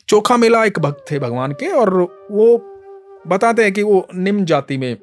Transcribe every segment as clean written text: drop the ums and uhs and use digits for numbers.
चोखा मेला एक भक्त थे भगवान के, और वो बताते हैं कि वो निम्न जाति में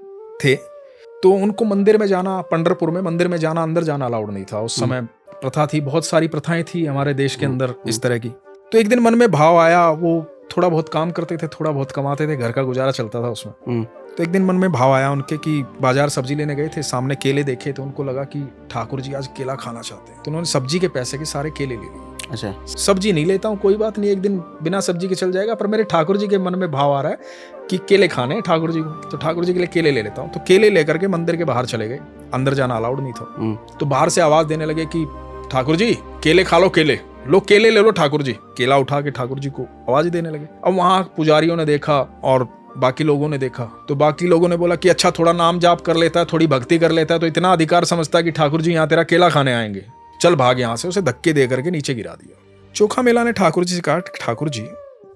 थे, तो उनको मंदिर में जाना, पंढरपुर में मंदिर में जाना, अंदर जाना अलाउड नहीं था। उस समय प्रथा थी, बहुत सारी प्रथाएं थी हमारे देश के अंदर इस तरह की। तो एक दिन मन में भाव आया, वो थोड़ा बहुत काम करते थे, थोड़ा बहुत कमाते थे, घर का गुजारा चलता था उसमें। तो एक दिन मन में भाव आया उनके कि बाजार सब्जी लेने गए थे, सामने केले देखे, तो उनको लगा कि ठाकुर जी आज केला खाना चाहते हैं। तो उन्होंने सब्जी के पैसे के सारे केले ले लिए। अच्छा, सब्जी नहीं लेता हूँ, कोई बात नहीं, एक दिन बिना सब्जी के चल जाएगा, पर मेरे ठाकुर जी के मन में भाव आ रहा है कि केले खाने हैं ठाकुर जी को, तो ठाकुर जी के लिए केले ले लेता हूँ। तो केले लेकर के मंदिर के बाहर चले गए, अंदर जाना अलाउड नहीं था। तो बाहर से आवाज देने लगे कि ठाकुर जी केले खा लो, केले लो, केले ले लो ठाकुर जी। केला उठा के ठाकुर जी को आवाज देने लगे। अब वहां पुजारियों ने देखा और बाकी लोगों ने देखा, तो बाकी लोगों ने बोला कि अच्छा थोड़ा नाम जाप कर लेता है, थोड़ी भक्ति कर लेता है, तो इतना अधिकार समझता है कि ठाकुर जी यहाँ तेरा केला खाने आएंगे, चल भाग यहाँ से। उसे धक्के दे करके नीचे गिरा दिया। चोखा मेला ने ठाकुर जी से कहा, ठाकुर जी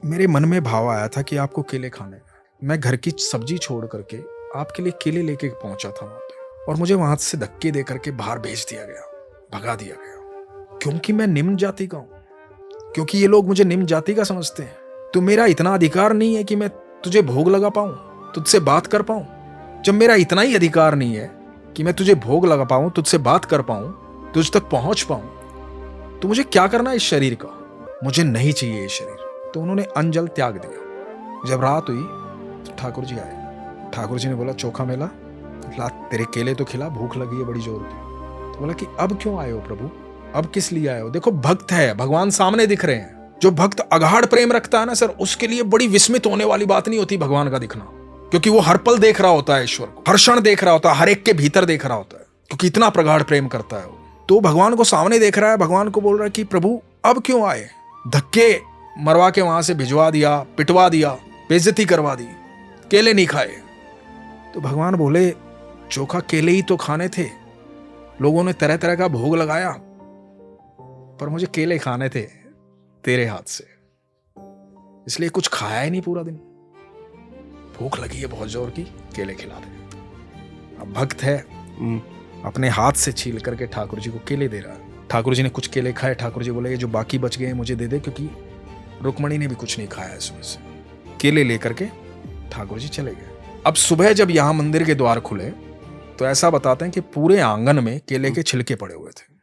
मेरे मन में भाव आया था कि आपको केले खाने, मैं घर की सब्जी छोड़ करके आपके लिए केले लेके पहुंचा था वहां पे, और मुझे वहां से धक्के दे करके बाहर भेज दिया गया, भगा दिया गया, क्योंकि मैं निम्न जाति का हूं, क्योंकि ये लोग मुझे निम्न जाति का समझते हैं। तो मेरा इतना अधिकार नहीं है कि मैं तुझे भोग लगा पाऊं, तुझसे बात कर पाऊं। जब मेरा इतना ही अधिकार नहीं है कि मैं तुझे भोग लगा पाऊं, तुझसे बात कर पाऊं, तुझ तक पहुंच पाऊं, तो मुझे क्या करना है इस शरीर का? मुझे नहीं चाहिए ये शरीर। तो उन्होंने अन्न त्याग दिया। जब रात हुई तो ठाकुर जी आए। ठाकुर जी ने बोला, चोखा मेला ला तेरे केले तो खिला, भूख लगी है बड़ी जोर की। तो बोला कि अब क्यों आए हो प्रभु, अब किस लिए आए हो? देखो भक्त है, भगवान सामने दिख रहे हैं। जो भक्त अगाढ़ प्रेम रखता है ना सर, उसके लिए बड़ी विस्मित होने वाली बात नहीं होती भगवान का दिखना, क्योंकि वो हर पल देख रहा होता है ईश्वर को, हर क्षण देख रहा होता है, हर एक के भीतर देख रहा होता है, क्योंकि इतना प्रगाढ़ प्रेम करता है वो। तो भगवान को सामने देख रहा है, भगवान को बोल रहा है कि प्रभु अब क्यों आए? धक्के मरवा के वहां से भिजवा दिया, पिटवा दिया, बेइज्जती करवा दी, केले नहीं खाए। तो भगवान बोले, चोखा केले ही तो खाने थे, लोगों ने तरह तरह का भोग लगाया, पर मुझे केले खाने थे तेरे हाथ से, इसलिए कुछ खाया ही नहीं पूरा दिन। भूख लगी है बहुत जोर की, केले खिला दे। अब भक्त है, अपने हाथ से छील करके ठाकुर जी को केले दे रहा है। ठाकुर जी ने कुछ केले खाए। ठाकुर जी बोले, ये जो बाकी बच गए मुझे दे दे, क्योंकि रुक्मणी ने भी कुछ नहीं खाया इसमें से। केले लेकर के ठाकुर जी चले गए। अब सुबह जब यहाँ मंदिर के द्वार खुले तो ऐसा बताते हैं कि पूरे आंगन में केले के छिलके पड़े हुए थे।